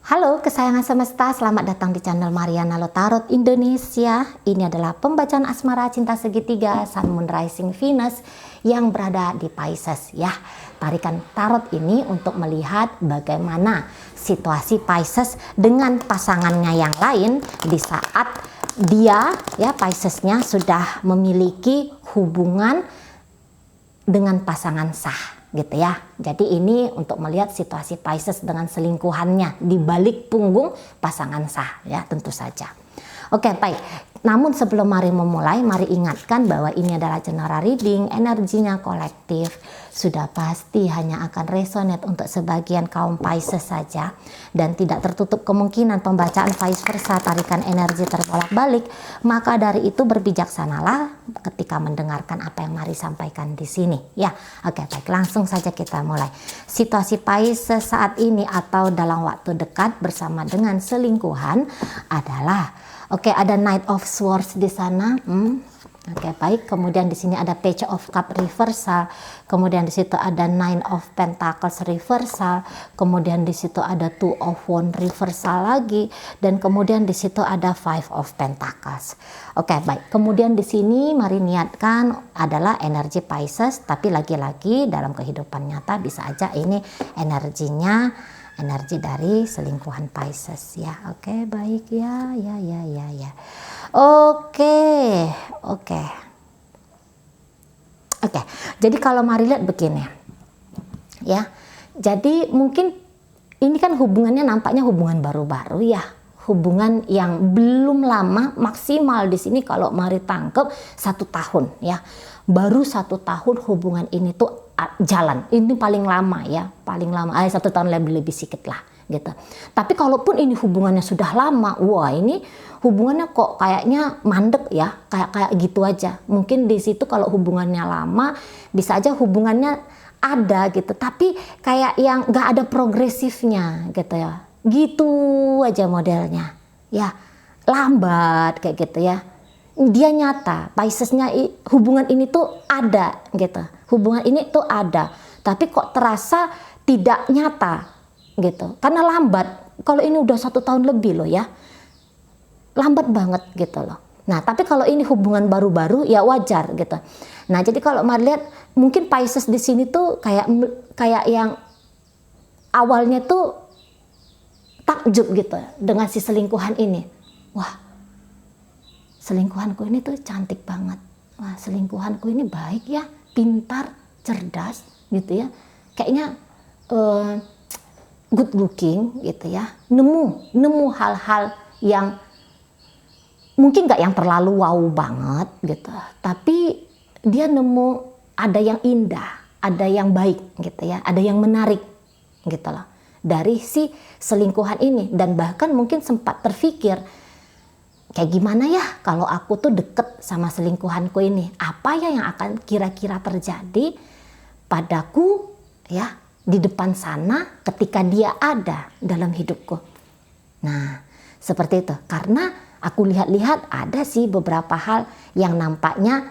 Halo kesayangan semesta, selamat datang di channel Mariana Lotarot Indonesia. Ini adalah pembacaan asmara cinta segitiga Sun Moon Rising Venus yang berada di Pisces ya. Tarikan tarot ini untuk melihat bagaimana situasi Pisces dengan pasangannya yang lain di saat dia ya Piscesnya sudah memiliki hubungan dengan pasangan sah gitu ya. Jadi ini untuk melihat situasi Pisces dengan selingkuhannya di balik punggung pasangan sah ya, tentu saja. Oke, baik. Namun sebelum mari memulai, mari ingatkan bahwa ini adalah general reading, energinya kolektif. Sudah pasti hanya akan resonate untuk sebagian kaum Pisces saja dan tidak tertutup kemungkinan pembacaan vice versa, tarikan energi terbolak-balik. Maka dari itu berbijaksanalah ketika mendengarkan apa yang mari sampaikan di sini ya. Oke, baik, langsung saja kita mulai. Situasi Pisces saat ini atau dalam waktu dekat bersama dengan selingkuhan adalah ada Knight of Swords di sana. Oke, baik. Kemudian di sini ada Page of Cup reversal. Kemudian di situ ada Nine of Pentacles reversal. Kemudian di situ ada Two of Wands reversal lagi. Dan kemudian di situ ada Five of Pentacles. Oke, baik. Kemudian di sini mari niatkan adalah energi Pisces, tapi lagi-lagi dalam kehidupan nyata bisa aja ini energinya energi dari selingkuhan Pisces ya. Oke, baik ya. Oke. Jadi kalau mari lihat begini ya. Jadi mungkin ini kan hubungannya nampaknya hubungan baru-baru ya. Hubungan yang belum lama, maksimal di sini kalau mari tangkep 1 tahun ya. Baru 1 tahun hubungan ini tuh jalan. Ini paling lama ya, paling lama. 1 tahun lebih sedikit lah gitu. Tapi kalaupun ini hubungannya sudah lama, wah ini hubungannya kok kayaknya mandek ya, kayak gitu aja. Mungkin di situ kalau hubungannya lama bisa aja hubungannya ada gitu, tapi kayak yang nggak ada progresifnya gitu ya. Gitu aja modelnya ya, lambat kayak gitu ya. Dia nyata, Piscesnya hubungan ini tuh ada gitu, hubungan ini tuh ada, tapi kok terasa tidak nyata gitu, karena lambat. Kalau ini udah 1 tahun lebih loh ya, lambat banget gitu loh. Nah tapi kalau ini hubungan baru-baru ya wajar gitu. Nah jadi kalau mari lihat mungkin Pisces di sini tuh kayak yang awalnya tuh takjub gitu dengan si selingkuhan ini. Wah, selingkuhanku ini tuh cantik banget. Wah, selingkuhanku ini baik ya, pintar, cerdas gitu ya. Kayaknya good looking gitu ya. Nemu hal-hal yang mungkin nggak yang terlalu wow banget gitu. Tapi dia nemu ada yang indah, ada yang baik gitu ya, ada yang menarik gitu loh dari si selingkuhan ini. Dan bahkan mungkin sempat terpikir, kayak gimana ya kalau aku tuh deket sama selingkuhanku ini, apa ya yang akan kira-kira terjadi padaku ya di depan sana ketika dia ada dalam hidupku. Nah seperti itu, karena aku lihat-lihat ada sih beberapa hal yang nampaknya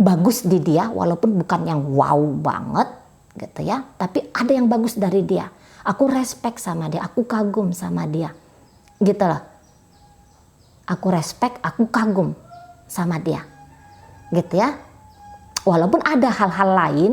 bagus di dia, walaupun bukan yang wow banget gitu ya, tapi ada yang bagus dari dia. Aku respect sama dia, aku kagum sama dia gitu loh. Aku respect, aku kagum sama dia gitu ya. Walaupun ada hal-hal lain,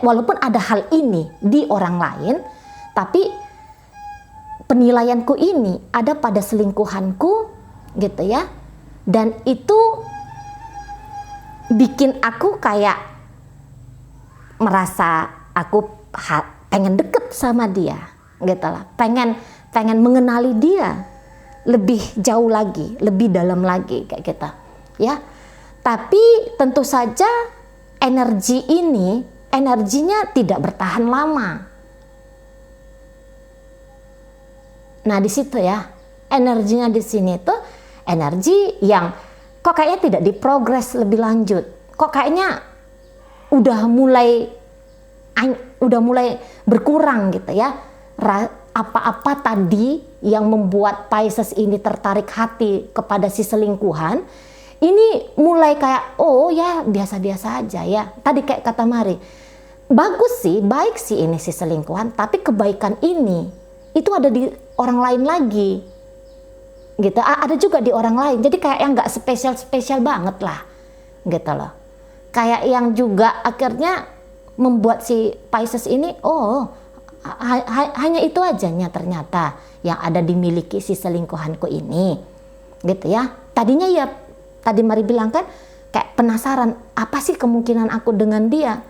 walaupun ada hal ini di orang lain, tapi penilaianku ini ada pada selingkuhanku gitu ya. Dan itu bikin aku kayak merasa aku pengen deket sama dia gitu lah. Pengen mengenali dia lebih jauh lagi, lebih dalam lagi kayak gitu ya. Tapi tentu saja energinya tidak bertahan lama. Nah di situ ya, energinya di sini tuh energi yang kok kayaknya tidak diprogres lebih lanjut. Kok kayaknya udah mulai berkurang gitu ya. Apa-apa tadi yang membuat Pisces ini tertarik hati kepada si selingkuhan, ini mulai kayak oh ya biasa-biasa aja ya. Tadi kayak kata Mari, bagus sih, baik sih ini si selingkuhan, tapi kebaikan ini itu ada di orang lain lagi gitu. Ada juga di orang lain, jadi kayak yang nggak spesial banget lah gitu loh. Kayak yang juga akhirnya membuat si Pisces ini hanya itu ajanya ternyata yang ada dimiliki si selingkuhanku ini gitu ya. Tadinya ya tadi Mari bilang kan kayak penasaran apa sih kemungkinan aku dengan dia,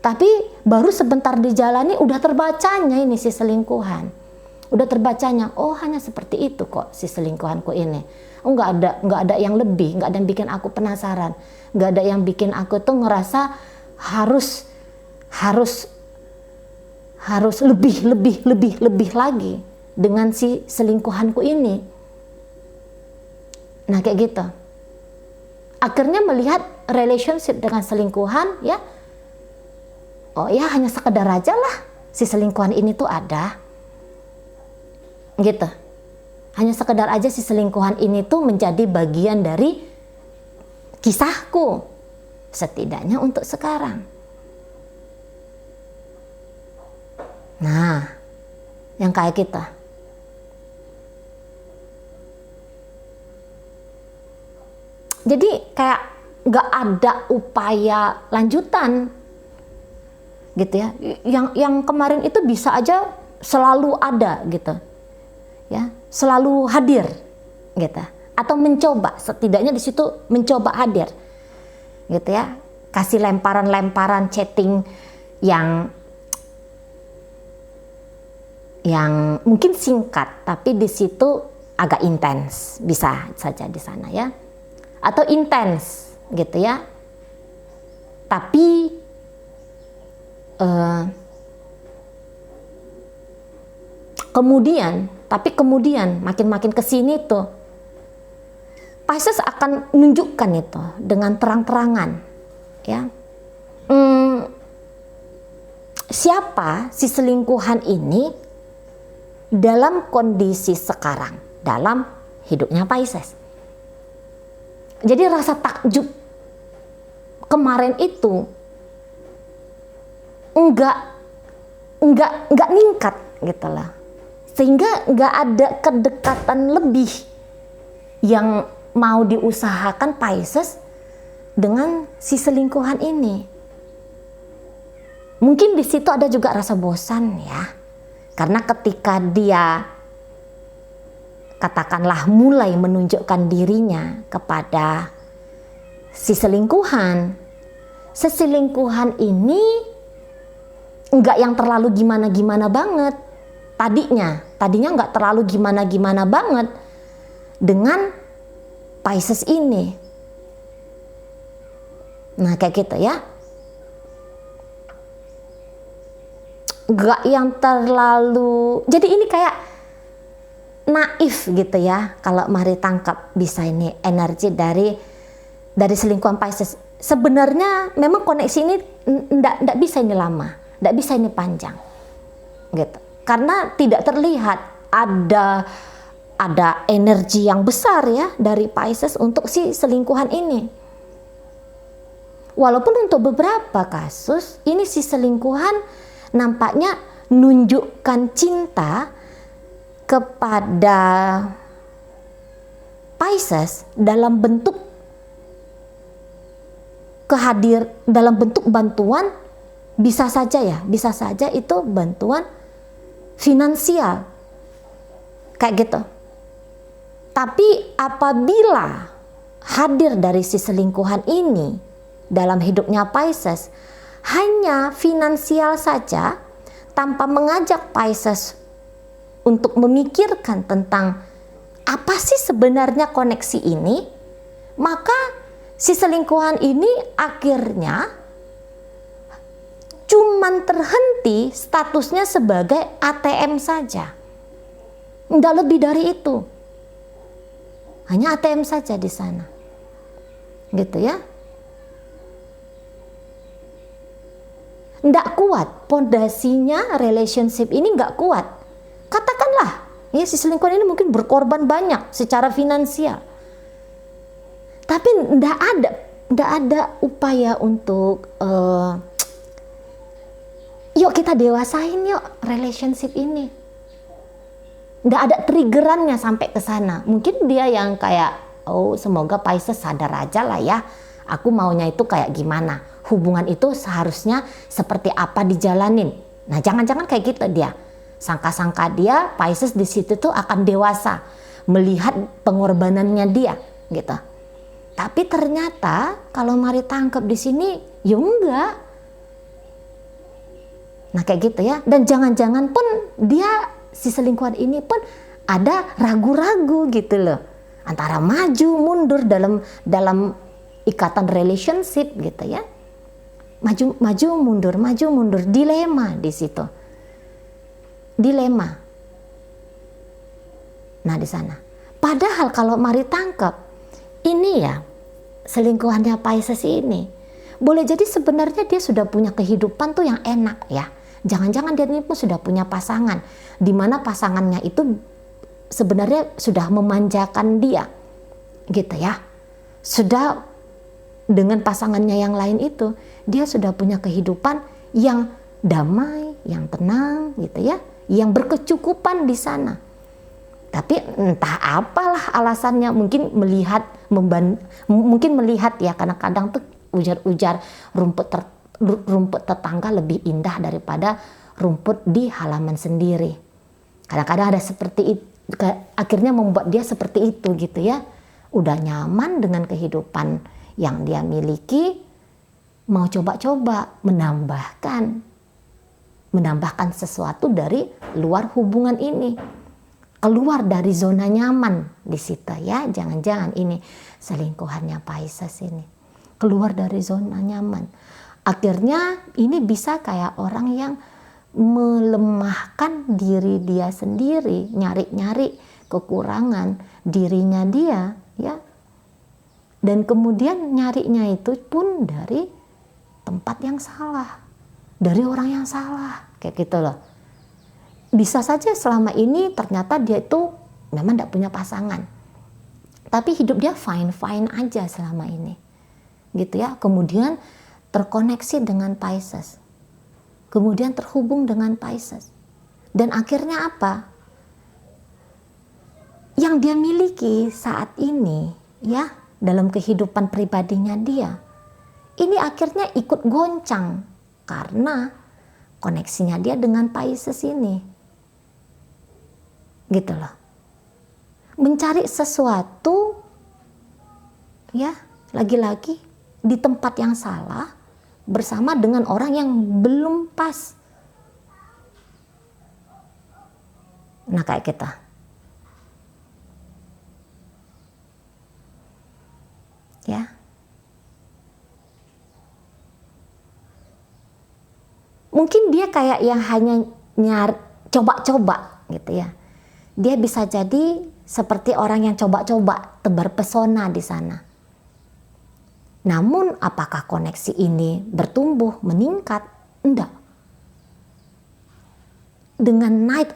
tapi baru sebentar dijalani udah terbacanya ini si selingkuhan, udah terbacanya hanya seperti itu kok si selingkuhanku ini. Nggak ada yang lebih, nggak ada yang bikin aku penasaran, nggak ada yang bikin aku tuh ngerasa harus lebih lagi dengan si selingkuhanku ini. Nah kayak gitu. Akhirnya melihat relationship dengan selingkuhan ya, hanya sekedar aja lah si selingkuhan ini tuh ada gitu. Hanya sekedar aja si selingkuhan ini tuh menjadi bagian dari kisahku, setidaknya untuk sekarang. Nah, yang kayak kita. Jadi kayak nggak ada upaya lanjutan gitu ya. Yang kemarin itu bisa aja selalu ada gitu ya, selalu hadir gitu, atau mencoba, setidaknya di situ mencoba hadir gitu ya, kasih lemparan chatting yang mungkin singkat tapi di situ agak intens, bisa saja di sana ya, atau intens gitu ya, tapi kemudian makin kesini tuh Pisces akan menunjukkan itu dengan terang-terangan ya. Siapa si selingkuhan ini dalam kondisi sekarang, dalam hidupnya Pisces. Jadi rasa takjub kemarin itu enggak ningkat gitu lah, sehingga nggak ada kedekatan lebih yang mau diusahakan Pisces dengan si selingkuhan ini. Mungkin di situ ada juga rasa bosan ya, karena ketika dia katakanlah mulai menunjukkan dirinya kepada si selingkuhan ini nggak yang terlalu gimana banget. Tadinya nggak terlalu gimana banget dengan Pisces ini. Nah kayak gitu ya, nggak yang terlalu, jadi ini kayak naif gitu ya kalau Mari tangkap bisa ini energi dari selingkuhan Pisces. Sebenarnya memang koneksi ini nggak bisa ini lama, nggak bisa ini panjang gitu, karena tidak terlihat ada energi yang besar ya dari Pisces untuk si selingkuhan ini. Walaupun untuk beberapa kasus ini si selingkuhan nampaknya nunjukkan cinta kepada Pisces dalam bentuk dalam bentuk bantuan, bisa saja itu bantuan finansial kayak gitu. Tapi apabila hadir dari si selingkuhan ini dalam hidupnya Pisces hanya finansial saja, tanpa mengajak Pisces untuk memikirkan tentang apa sih sebenarnya koneksi ini, maka si selingkuhan ini akhirnya cuman terhenti statusnya sebagai ATM saja. Nggak lebih dari itu. Hanya ATM saja di sana. Gitu ya. Nggak kuat, pondasinya relationship ini nggak kuat. Katakanlah, ya si selingkuhan ini mungkin berkorban banyak secara finansial. Tapi nggak ada upaya untuk yuk kita dewasain yuk relationship ini. Nggak ada triggerannya sampai ke sana. Mungkin dia yang kayak, oh semoga Pisces sadar aja lah ya, aku maunya itu kayak gimana, hubungan itu seharusnya seperti apa dijalanin. Nah jangan-jangan kayak gitu dia. Sangka-sangka dia Pisces di situ tuh akan dewasa melihat pengorbanannya dia gitu. Tapi ternyata kalau Mari tangkap di sini, ya enggak. Nah kayak gitu ya. Dan jangan-jangan pun dia, si selingkuhan ini pun ada ragu-ragu gitu loh. Antara maju mundur dalam ikatan relationship gitu ya. Maju mundur, dilema di situ. Dilema. Nah di sana. Padahal kalau Mari tangkap, ini ya selingkuhannya Pisces ini, boleh jadi sebenarnya dia sudah punya kehidupan tuh yang enak ya. Jangan-jangan dia ini pun sudah punya pasangan, di mana pasangannya itu sebenarnya sudah memanjakan dia, gitu ya. Sudah dengan pasangannya yang lain itu, dia sudah punya kehidupan yang damai, yang tenang, gitu ya, yang berkecukupan di sana. Tapi entah apalah alasannya, mungkin melihat ya, kadang-kadang tuh ujar-ujar rumput tetangga lebih indah daripada rumput di halaman sendiri. Kadang-kadang ada seperti itu, akhirnya membuat dia seperti itu gitu ya. Udah nyaman dengan kehidupan yang dia miliki, mau coba-coba menambahkan sesuatu dari luar hubungan ini. Keluar dari zona nyaman di situ ya. Jangan-jangan ini selingkuhannya Pisces ini. Keluar dari zona nyaman. Akhirnya ini bisa kayak orang yang melemahkan diri dia sendiri, nyari-nyari kekurangan dirinya dia ya. Dan kemudian nyarinya itu pun dari tempat yang salah, dari orang yang salah, kayak gitu loh. Bisa saja selama ini ternyata dia itu memang tidak punya pasangan, tapi hidup dia fine-fine aja selama ini, gitu ya. Kemudian terkoneksi dengan Pisces, kemudian terhubung dengan Pisces, dan akhirnya apa? Yang dia miliki saat ini, ya, dalam kehidupan pribadinya dia, ini akhirnya ikut goncang karena koneksinya dia dengan Pisces ini. Gitu loh. Mencari sesuatu ya, lagi-lagi di tempat yang salah bersama dengan orang yang belum pas. Nah kayak kita. Ya. Mungkin dia kayak yang hanya coba-coba gitu ya. Dia bisa jadi seperti orang yang coba-coba, tebar pesona di sana. Namun apakah koneksi ini bertumbuh, meningkat? Enggak. Dengan Knight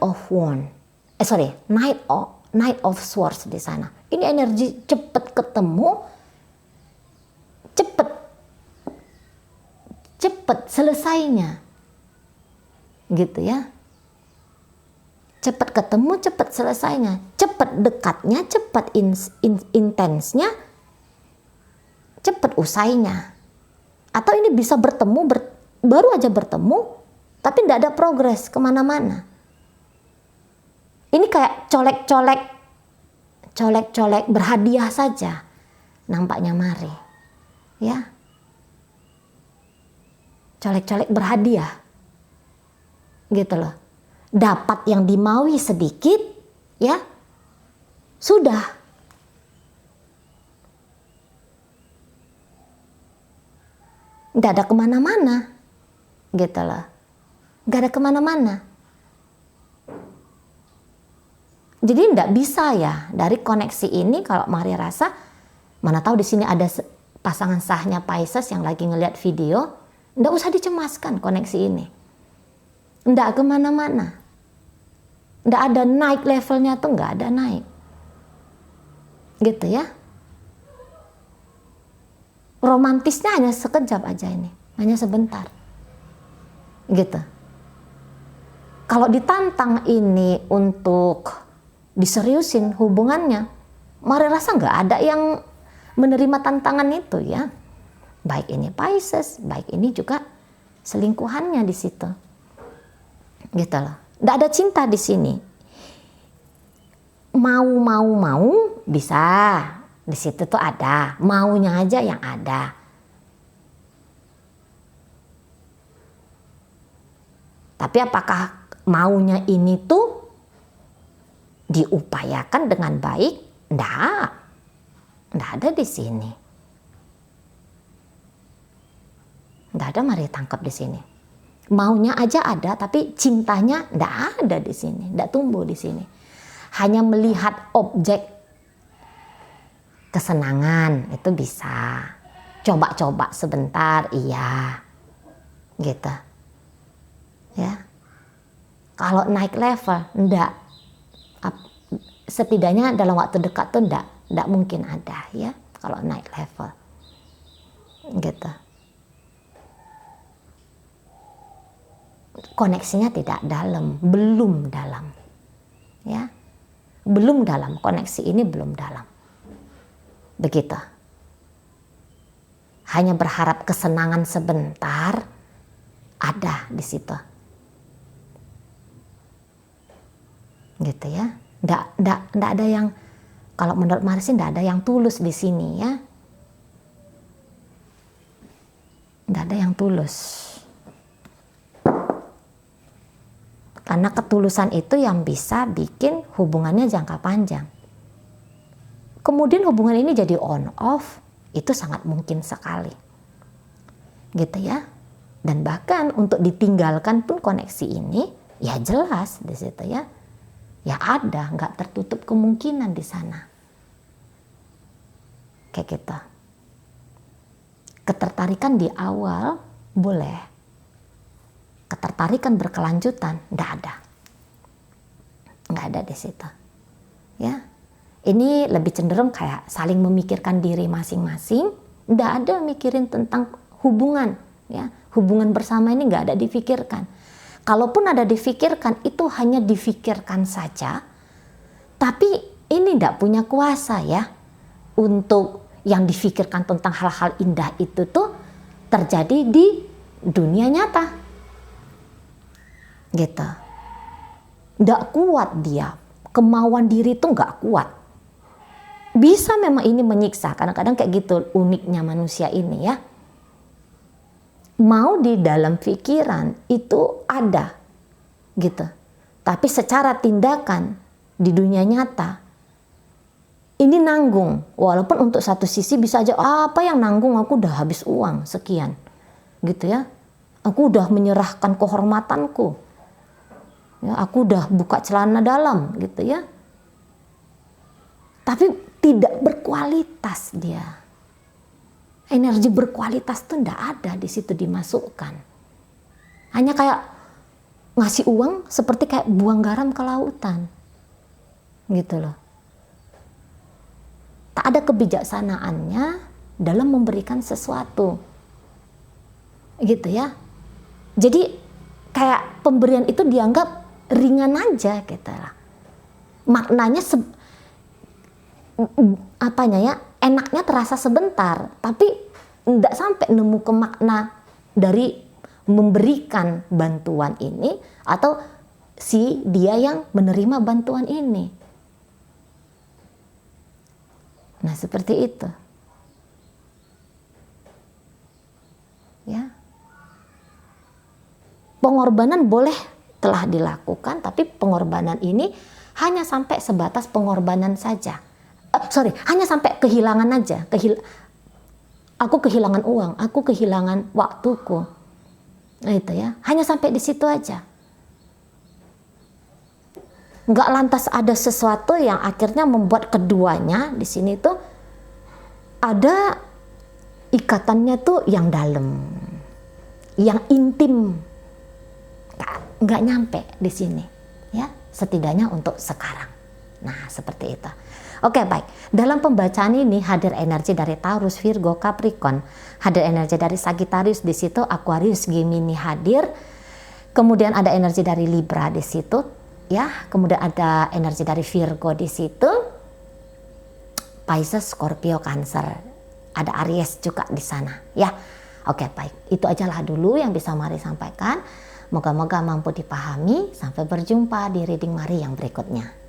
of Swords di sana. Ini energi cepat ketemu, cepat selesainya. Gitu ya. Cepat ketemu, cepat selesainya, cepat dekatnya, cepat intensnya, cepat usainya. Atau ini bisa bertemu, baru aja bertemu, tapi tidak ada progres kemana-mana. Ini kayak colek-colek berhadiah saja, nampaknya Mari, ya, colek-colek berhadiah, gitu loh. Dapat yang dimaui sedikit, ya, sudah. Nggak ada kemana-mana, gitu loh. Nggak ada kemana-mana. Jadi nggak bisa ya dari koneksi ini. Kalau Mari rasa, mana tahu di sini ada pasangan sahnya Pisces yang lagi ngeliat video, nggak usah dicemaskan koneksi ini. Nggak kemana-mana. Nggak ada naik levelnya tuh, nggak ada naik. Gitu ya. Romantisnya hanya sekejap aja ini. Hanya sebentar. Gitu. Kalau ditantang ini untuk diseriusin hubungannya. Mari rasa nggak ada yang menerima tantangan itu ya. Baik ini Pisces, baik ini juga selingkuhannya di situ. Gitu loh. Nggak ada cinta di sini. Mau bisa. Di situ tuh ada. Maunya aja yang ada. Tapi apakah maunya ini tuh diupayakan dengan baik? Nggak ada di sini. Nggak ada, mari tangkap di sini. Maunya aja ada, tapi cintanya nggak ada di sini, nggak tumbuh di sini. Hanya melihat objek kesenangan itu bisa. Coba-coba sebentar, iya, gitu. Ya, kalau naik level, nggak. Setidaknya dalam waktu dekat tuh nggak mungkin ada ya kalau naik level, gitu. Koneksinya tidak dalam, belum dalam, ya, belum dalam, koneksi ini belum dalam, begitu. Hanya berharap kesenangan sebentar ada di situ, gitu ya. Nggak ada yang, kalau menurut Marsi nggak ada yang tulus di sini ya, nggak ada yang tulus. Karena ketulusan itu yang bisa bikin hubungannya jangka panjang. Kemudian hubungan ini jadi on off, itu sangat mungkin sekali. Gitu ya. Dan bahkan untuk ditinggalkan pun koneksi ini, ya jelas di situ ya. Ya ada, nggak tertutup kemungkinan di sana. Kayak gitu. Ketertarikan di awal boleh. Ketertarikan berkelanjutan nggak ada di situ ya. Ini lebih cenderung kayak saling memikirkan diri masing-masing, nggak ada mikirin tentang hubungan ya. Hubungan bersama ini nggak ada difikirkan. Kalaupun ada difikirkan, itu hanya difikirkan saja, tapi ini nggak punya kuasa ya untuk yang difikirkan tentang hal-hal indah itu tuh terjadi di dunia nyata. Gitu. Nggak kuat dia, kemauan diri itu nggak kuat. Bisa memang ini menyiksa, kadang-kadang kayak gitu uniknya manusia ini ya. Mau di dalam pikiran itu ada, gitu. Tapi secara tindakan di dunia nyata, ini nanggung. Walaupun untuk satu sisi bisa aja, apa yang nanggung, aku udah habis uang sekian, gitu ya. Aku udah menyerahkan kehormatanku. Ya, aku udah buka celana dalam gitu ya. Tapi tidak berkualitas dia. Energi berkualitas tuh enggak ada di situ dimasukkan. Hanya kayak ngasih uang seperti kayak buang garam ke lautan. Gitu loh. Tak ada kebijaksanaannya dalam memberikan sesuatu. Gitu ya. Jadi kayak pemberian itu dianggap ringan aja gitu lah. Maknanya enaknya terasa sebentar, tapi enggak sampai nemu ke makna dari memberikan bantuan ini atau si dia yang menerima bantuan ini. Nah, seperti itu. Ya. Pengorbanan boleh telah dilakukan, tapi pengorbanan ini hanya sampai sebatas pengorbanan saja. Hanya sampai kehilangan aja. Aku kehilangan uang, aku kehilangan waktuku. Nah, itu ya, hanya sampai di situ aja. Nggak lantas ada sesuatu yang akhirnya membuat keduanya di sini tuh ada ikatannya tuh yang dalam, yang intim. Nggak nyampe di sini ya, setidaknya untuk sekarang. Nah, seperti itu. Oke, baik. Dalam pembacaan ini hadir energi dari Taurus, Virgo, Capricorn, hadir energi dari Sagittarius di situ, Aquarius, Gemini hadir. Kemudian ada energi dari Libra di situ. ya. Kemudian ada energi dari Virgo di situ, Pisces, Scorpio, Cancer, ada Aries juga di sana ya. Oke, baik, itu ajalah dulu yang bisa Mari sampaikan. Moga-moga mampu dipahami. Sampai berjumpa di reading Mari yang berikutnya.